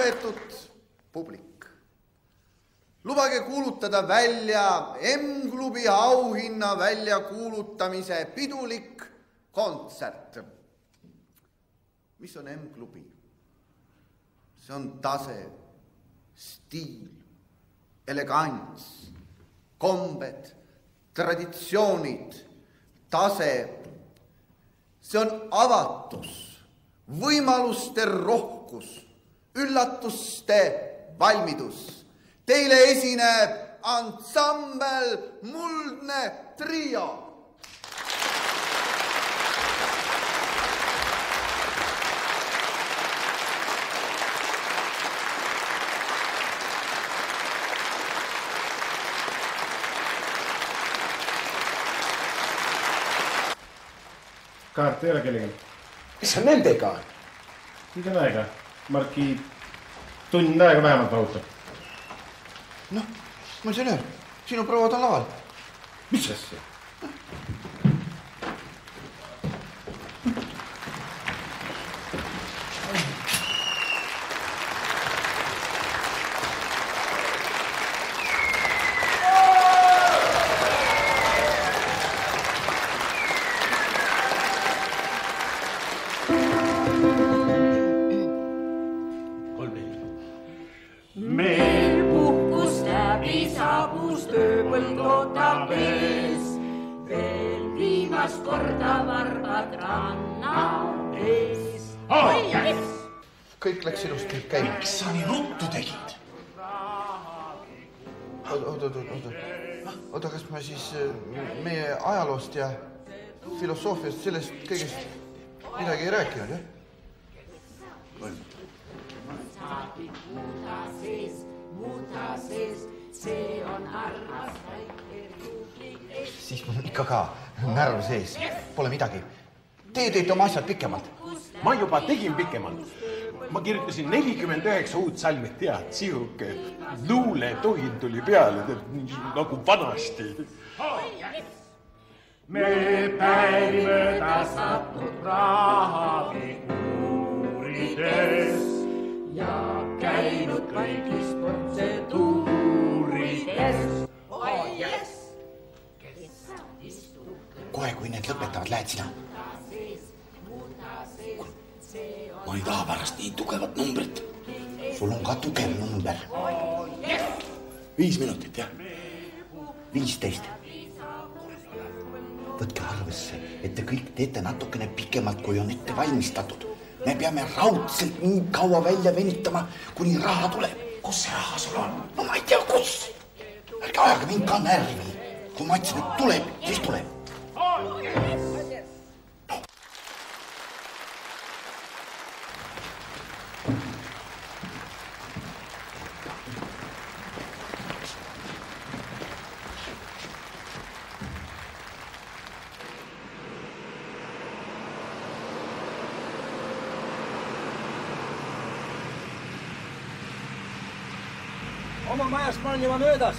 lugupeetud publik, lubage kuulutada välja M-klubi auhinna väljakuulutamise pidulik kontsert. Mis on M-klubi? See on tase, stiil, elegants, kombed, traditsioonid, tase. See on avatus, võimaluste rohkus, üllatuste valmidus. Teile esineb ansambel Muldne Trio. Kaart ei ole kellegil. Mis on nendega? Mida aega? Marki tund aega vähemalt vahutab. Noh, monsenöör, sinu prouad on laval. Mis asja? Kõik läks ilusti käima. Miks sa nii ruttu tegid? Oota, kas ma siis meie ajaloost ja filosoofiast sellest kõigest midagi ei rääkinud, jah? Siis mul ikka ka närv sees. Pole midagi. Te teete oma asjad pikemalt. Ma juba tegin pikemalt. Ma kirjutasin 49 uut salmi, tead, sihuke luuletohin tuli peale, nagu vanasti. Me päevi mööda sattud rahafiguurides ja käinud kõigis protseduurides. Oh yes! Kohe, kui need lõpetavad, lähed sina. Ma ei taha pärast nii tugevat numbrit. Sul on ka tugev number. 5 minutit, jah? 15. Võtke arvesse, et te kõik teete natukene pikemalt, kui on ette valmistatud. Me peame raudselt nii kaua välja venitama, kuni raha tuleb. Kus see raha sul on? No ma ei tea, kus. Ärge ajaga mind ka närvi. Kui ma ütlesin, et tuleb, siis tuleb. Oma majast ma olen juba möödas.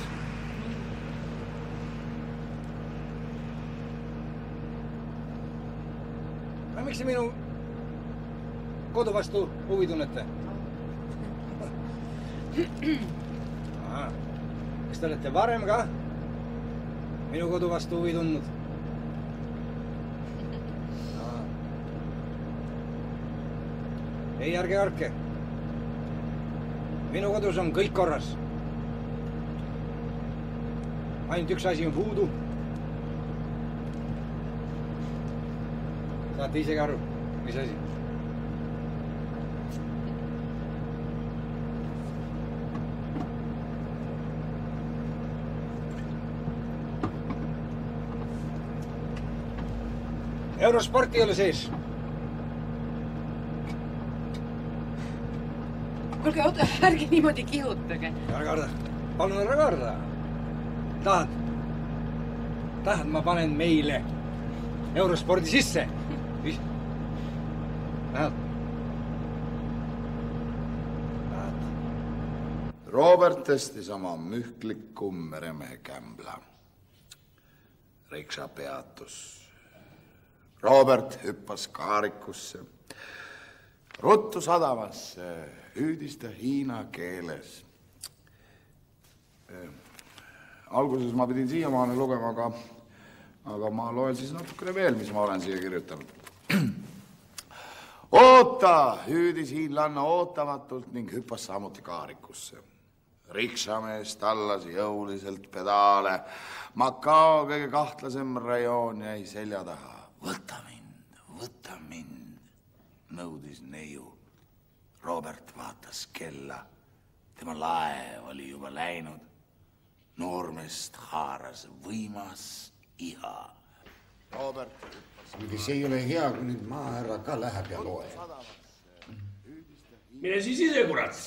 Miks te minu kodu vastu huvi tunnete? Kas te olete varem ka minu kodu vastu huvi tundnud? Ei, ärge arke. Minu kodus on kõik korras. Ainult üks asi on puudu. Saate isegi aru, mis asi? Eurosporti ei ole sees. Kuulge, oota, ärge niimoodi kihutage. Ära karda. Palun ära karda. Tahad, ma panen meile Eurospordi sisse. Robert tõstis oma mühkliku meremehe kämbla. Riksa peatus. Robert hüppas kaarikusse. Ruttu sadamasse, hüüdis ta hiina keeles. Alguses ma pidin siiamaani lugema, aga ma loen siis natukene veel, mis ma olen siia kirjutanud. Oota, hüüdis hiinlanna ootamatult ning hüppas samuti kaarikusse. Riksamees tallas jõuliselt pedaale. Macao kõige kahtlasem rajoon jäi selja taha. Võta mind, nõudis neiu. Robert vaatas kella. Tema laev oli juba läinud. Noormest haaras võimas iha. Robert Muidugi see ei ole hea, kui nüüd maahärra ka läheb ja loeb. Mine siis ise, kurat!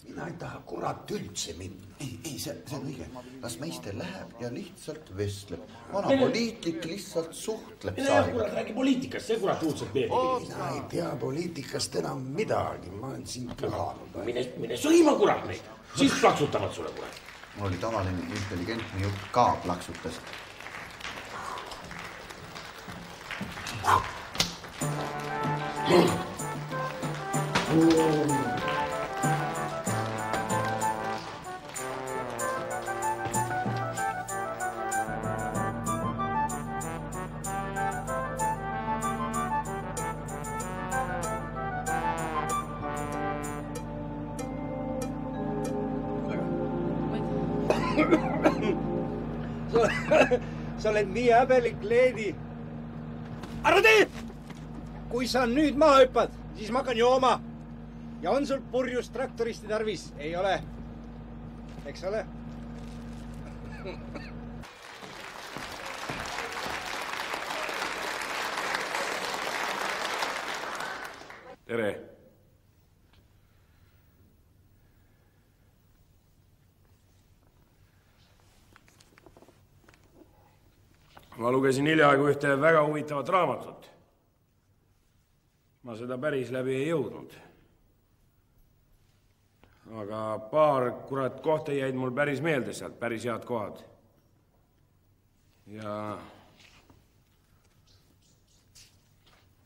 Mina ei taha kurat üldse minna. Ei, see on õige. Las meister läheb ja lihtsalt vestleb. Vana poliitik lihtsalt suhtleb. Mine jah, kurat, räägi poliitikast, see kurat uudselt meeldib. Mina ei tea poliitikast enam midagi. Ma olen siin pühanud. Mine sõima, kurat, neid. Siis plaksutavad sulle, kurat. Mul oli tavaline intelligentne jutt ka plaksutas. Sa oled nii häbelik, Leedi. Ära tee! Kui sa nüüd maha hüppad, siis ma hakkan jooma. Ja on sul purjus traktoristi tarvis? Ei ole. Eks ole? Tere. Ma lugesin hiljaaegu ühte väga huvitavat raamatut. Ma seda päris läbi ei jõudnud. Aga paar kurat kohta jäid mul päris meelde sealt, päris head kohad. Ja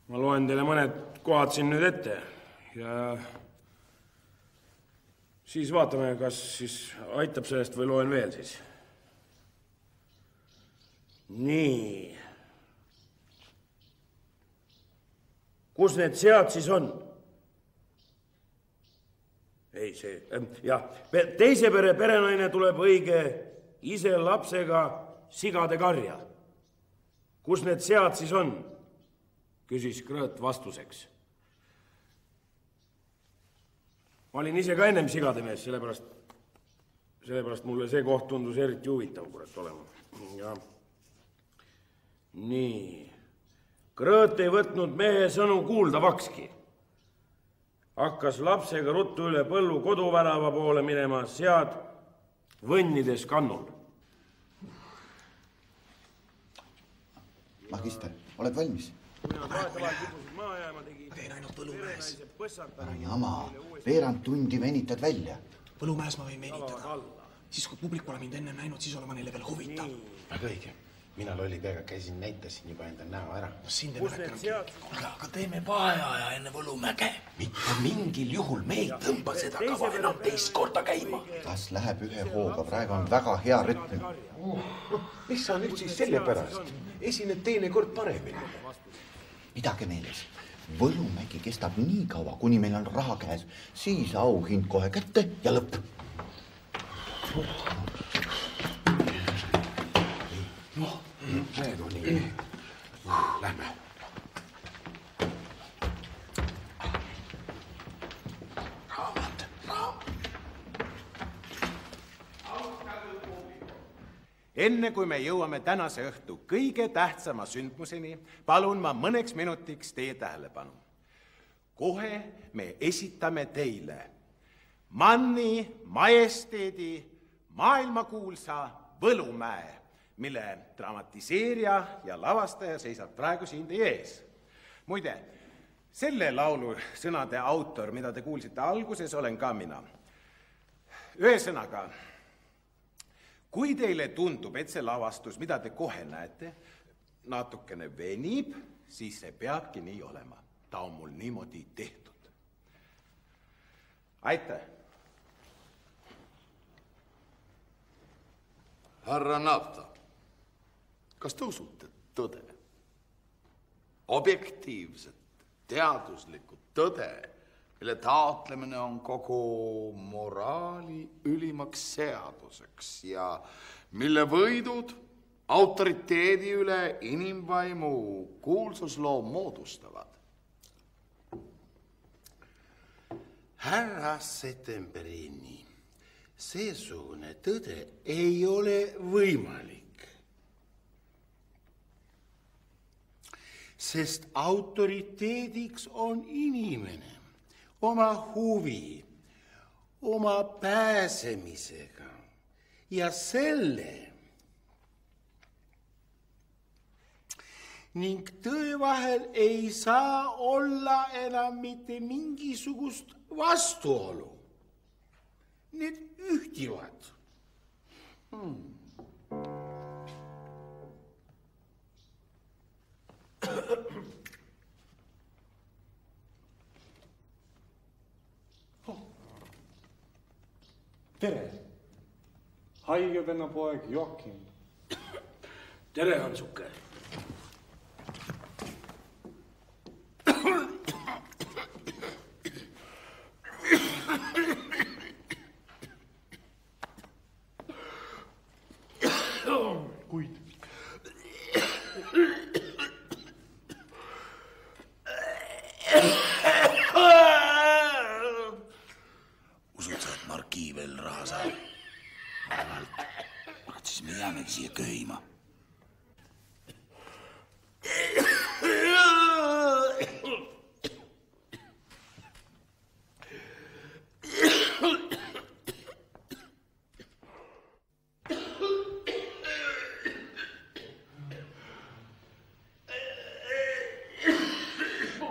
ma loen teile mõned kohad siin nüüd ette ja siis vaatame, kas siis aitab sellest või loen veel siis. Nii. Kus need sead siis on? Ei, see, jah, teise pere perenaine tuleb õige ise lapsega sigade karja. Kus need sead siis on? Küsis Krõõt vastuseks. Ma olin ise ka ennem sigade mees, sellepärast mulle see koht tundus eriti huvitav, kurat olema. Ja nii. Krõõt ei võtnud mehe sõnu kuuldavakski. Hakkas lapsega ruttu üle põllu koduvärava poole minema, sead võnnides kannul. Magister, oled valmis? Ma teen ainult Põlumäes. Ära jama, veerand tundi venitad välja. Põlumäes ma võin venitada. Siis kui publik pole mind enne näinud, siis olema neile veel huvitav. Väga õige. Mina lolli peaga käisin, näitasin juba enda näo ära. Sind ei mälekanud. Aga teeme vaheaja enne Võlumäge. Mitte mingil juhul me ei tõmba seda kava enam teist korda käima. Las läheb ühe hooga, praegu on väga hea rütm. Mis sa nüüd siis selle pärast? Esined teinekord paremini. Pidage meeles, Võlumägi kestab nii kaua, kuni meil on raha käes, siis auhind kohe kätte ja lõpp. Need on nii. Lähme. Raamat. Enne kui me jõuame tänase õhtu kõige tähtsama sündmuseni, palun ma mõneks minutiks teie tähelepanu. Kohe me esitame teile Manni majesteedi maailmakuulsa Võlumäe, mille dramatiseerija ja lavastaja seisab praegu siin teie ees. Muide, selle laulu sõnade autor, mida te kuulsite alguses, olen ka mina. Ühesõnaga, kui teile tundub, et see lavastus, mida te kohe näete, natukene venib, siis see peabki nii olema. Ta on mul niimoodi tehtud. aitäh. Härra Nafta, kas te usute tõde? Objektiivset, teaduslikku tõde, mille taotlemine on kogu moraali ülimaks seaduseks ja mille võidud autoriteedi üle inimvaimu kuulsusloo moodustavad. Härra Settemberini, seesugune tõde ei ole võimalik. Sest autoriteediks on inimene oma huvi, oma pääsemisega ja selle ning tõe vahel ei saa olla enam mitte mingisugust vastuolu. Need ühtivad. Tere! Haigevenna poeg Joakim. Tere, Hansuke! Kuid. Usud sa, et Markii veel raha saab? Kurat, siis me jäämegi siia köhima.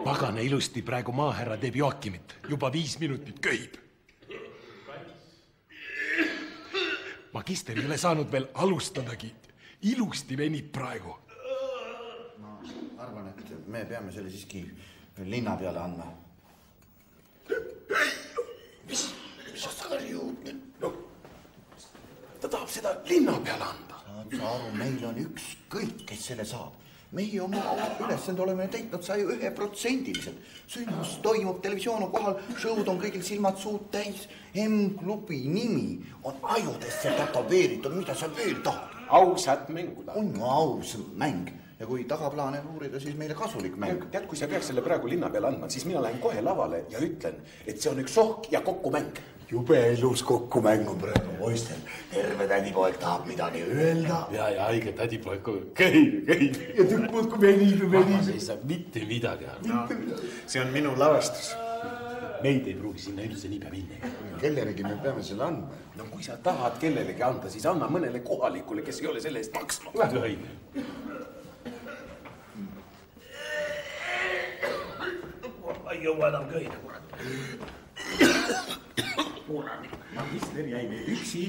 Pagana ilusti praegu maaherra teeb Joakimit. Juba 5 minutit köhib. Magister ei ole saanud veel alustadagi. Ilusti venib praegu. Ma arvan, et me peame selle siiski linna peale andma. Mis sa karjud? No, ta tahab seda linna peale anda. Saad sa aru, meil on ükskõik, kes selle saab. Meie oma ülesand oleme täitnud 101%-liselt. Sündmus toimub, televisioon on kohal, show'd on kõigil silmad suud täis. M-klubi nimi on ajudesse tätoveeritud, mida sa veel tahad? Ausat mängu tahad. On ju aus mäng. Ja kui tagaplaane uurida, siis meile kasulik mäng. Tead, kui sa peaks selle praegu linna peale andma, siis mina lähen kohe lavale ja ütlen, et see on üks sohk ja kokkumäng. Jube ilus kokkumäng on praegu poistel. Terve tädipoeg tahab midagi öelda. Ja haige tädipoeg käib. Ja tükk muud kui venib. Mammas ei saa mitte midagi. See on minu lavastus. Meid ei pruugi sinna üldse niipea minna. Kelleregi me peame selle andma. No kui sa tahad kellelegi anda, siis anna mõnele kohalikule, kes ei ole selle eest maksnud. Ei jõua enam köhida, kurat. Magister jäi meil üksi.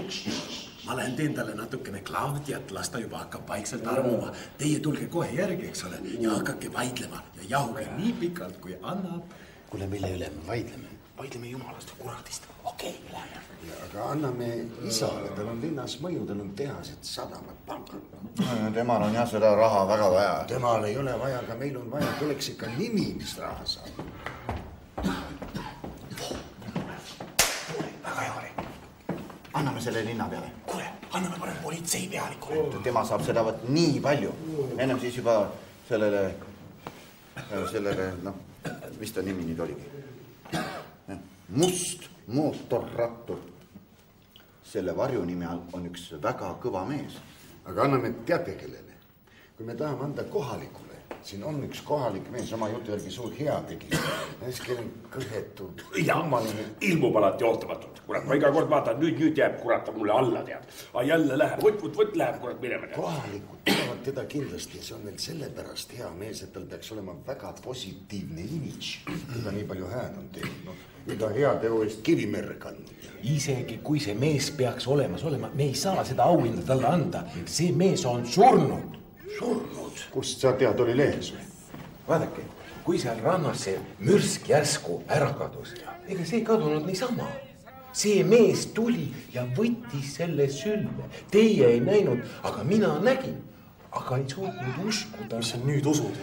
Ma lähen teen talle natukene Claudiat, las ta juba hakkab vaikselt armuma. Teie tulge kohe järgi, eks ole, ja hakake vaidlema ja jahuge nii pikalt, kui annab. Kuule, mille üle me vaidleme? Vaidleme jumalast ja kuradist. Okei, lähme. Aga anname isale, tal on linnas mõju, tal on tehased, sadamad, pangad. Temal on jah seda raha väga vaja. Temal ei ole vaja, aga meil on vaja, tuleks ikka nimi, mis raha saab. Väga hea oli. Anname selle linna peale. Kuule, anname parem politsei pealikule. Tema saab seda võt nii palju. Ennem siis juba sellele, mis ta nimi nüüd oligi? Must mootorrattur. Selle varju nime on üks väga kõva mees. Aga anname teate kellele. Kui me tahame anda kohalikule, siin on üks kohalik mees, oma jutu järgi suur heategi. Näis kell on kõhetu. Ja, ilmub alati ootamatult. Kurat, ma iga kord vaatan, nüüd jääb kurat mulle alla, tead. A jälle läheb, võt läheb kurat minema. Kohalikud teavad teda kindlasti ja see on veel sellepärast hea mees, et tal peaks olema väga positiivne imidž. Teda nii palju hääd on teinud. Mida hea teo eest kivimerre kandnud. Isegi kui see mees peaks olemas olema, me ei saa seda auhinda talle anda. See mees on surnud. Surnud? Kust sa tead, oli lehes või? Vaadake, kui seal rannas see mürsk järsku ära kadus, ega see ei kadunud niisama. See mees tuli ja võttis selle sülle. Teie ei näinud, aga mina nägin. Aga ei suutnud uskuda. Mis sa nüüd usud?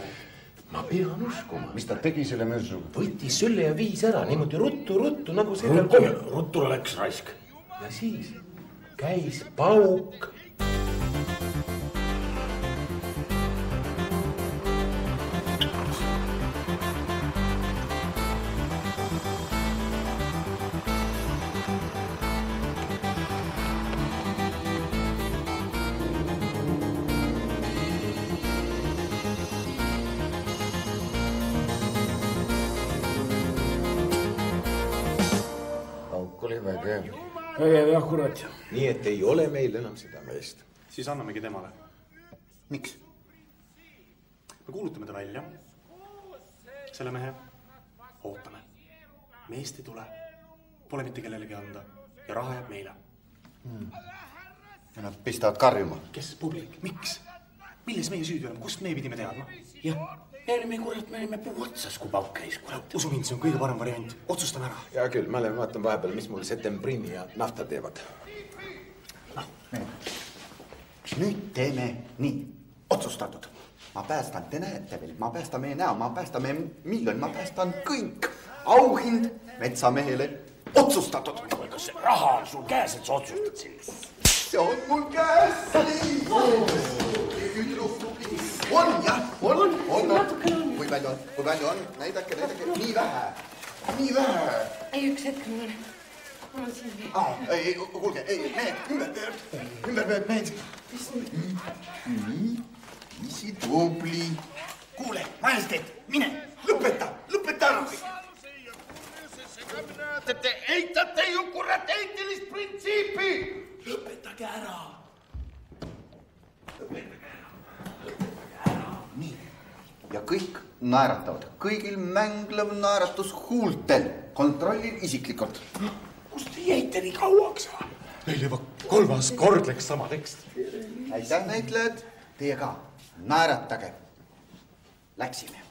Ma pean uskuma. Mis ta tegi selle mürsuga? Võttis sülle ja viis ära niimoodi ruttu, nagu sellel kohe. Ruttule läks raisk. Ja siis käis pauk. Vägev jah, kurat. Nii, et ei ole meil enam seda meest. Siis annamegi temale. Miks? Me kuulutame ta välja. Selle mehe ootame. Meest ei tule. Pole mitte kellelegi anda. Ja raha jääb meile. Ja nad pistavad karjuma. Kes? Publik? Miks? Milles meie süüdi oleme? Kust me pidime teadma? Jah. Me olime puu otsas, kui pauk käis. Usu mind, see on kõige parem variant. Otsustame ära. Ja küll, ma vaatan vahepeal, mis mul septembrini ja nafta teevad. Nüüd teeme nii. Otsustatud. Ma päästan, te näete veel. Ma päästan meie näo, ma päästan meie miljoni, ma päästan kõik. Auhind metsamehele. Otsustatud. Kas see raha on sul käes, et sa otsustad sellist? See on mul käes. On jah, on. Kui palju on, näidake, nii vähe. Ei, üks hetk, mul on siin. Ei, kuulge, mehed, ümber, mehed. Isi tubli. Kuule, majesteet, mine, lõpeta ära. Te eitate ju kurat eetilist printsiipi. Lõpetage ära. Nii, ja kõik naeratavad. Kõigil mänglev naeratus huultel. Kontrollin isiklikult. Kust te jäite nii kauaks? Meil juba 3. kord läks sama tekst. Aitäh, näitlejad. Teie ka. Naeratage. Läksime.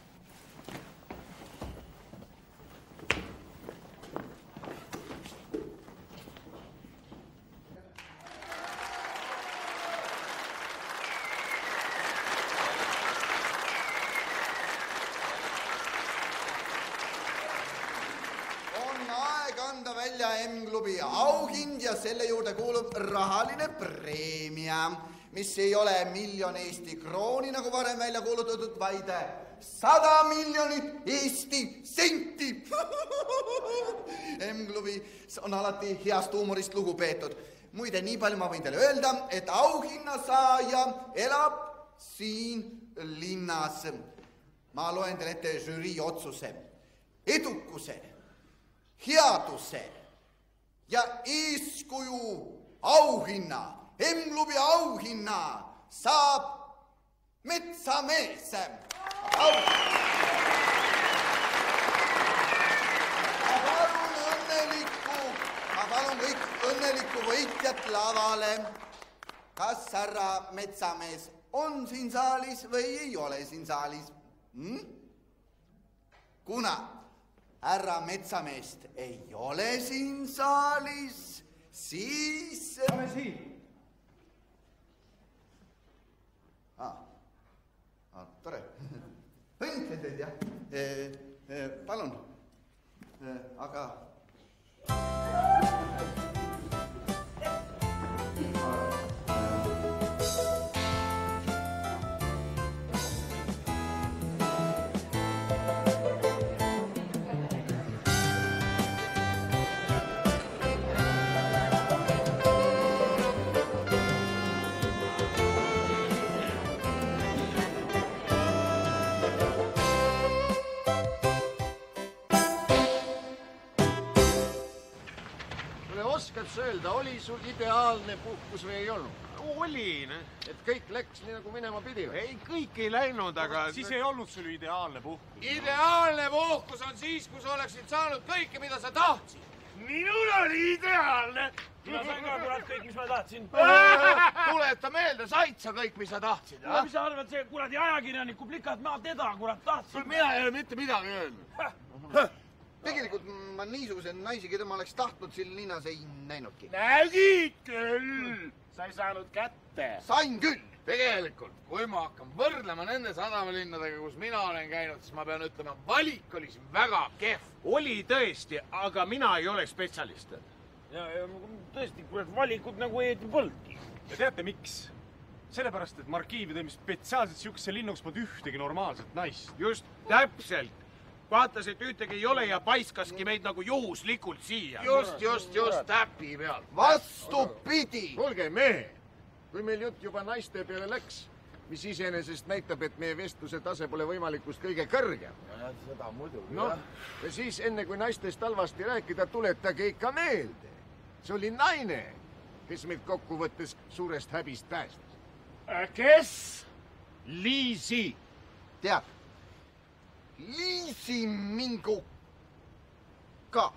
M-klubi auhind ja selle juurde kuulub rahaline preemia, mis ei ole 1 miljon Eesti krooni, nagu varem välja kuulutatud, vaid 100 miljonit Eesti senti. M-klubi on alati heast huumorist lugu peetud. Muide, nii palju ma võin teile öelda, et auhinna saaja elab siin linnas. Ma loen teile ette žürii otsuse. Edukuse, headuse ja eeskuju auhinna, M-klubi auhinna saab metsamees. Ma palun kõik õnnelikku võitjat lavale. Kas härra metsamees on siin saalis või ei ole siin saalis? Kuna härra metsameest ei ole siin saalis, siis... Ole siin. Tore. Õnnitlen teid, jah. Palun. Aga... Oskad sa öelda, oli sul ideaalne puhkus või ei olnud? Oli, ne? Et kõik läks nii nagu minema pidi? Ei, kõik ei läinud, aga... Siis ei olnud sul ideaalne puhkus. Ideaalne puhkus on siis, kui sa oleksid saanud kõike, mida sa tahtsid. minul oli ideaalne. Mina sain ka kurat kõik, mis ma tahtsin. Tuleta meelde, said sa kõik, mis sa tahtsid? Mis sa arvad, see kuradi ajakirjaniku plikad, ma teda kurat tahtsin. Mina ei ole mitte midagi öelnud. Tegelikult ma niisuguse naisi, keda ma oleks tahtnud siin linnas, ei näinudki. Nägid küll! Sa ei saanud kätte. Sain küll! Tegelikult, kui ma hakkan võrdlema nende sadamalinnadega, kus mina olen käinud, siis ma pean ütlema, valik oli siin väga kehv. Oli tõesti, aga mina ei ole spetsialist. Ja tõesti, kurat, valikud nagu eeti polnudki. Ja teate miks? Sellepärast, et Markiivi tõime spetsiaalselt siukse linnuks polnud ühtegi normaalset naist. Just täpselt. Vaatas, et ühtegi ei ole ja paiskaski meid nagu juhuslikult siia. Just, täpi pealt. Vastupidi! Kuulge, mehe, kui meil jutt juba naiste peale läks, mis iseenesest näitab, et meie vestluse tase pole võimalikust kõige kõrgem. Seda muidugi, jah. Ja siis enne, kui naistest halvasti rääkida, tuletage ikka meelde. See oli naine, kes meid kokkuvõttes suurest häbist päästis. Kes? Liisi. Tead, Liisi mingu ka.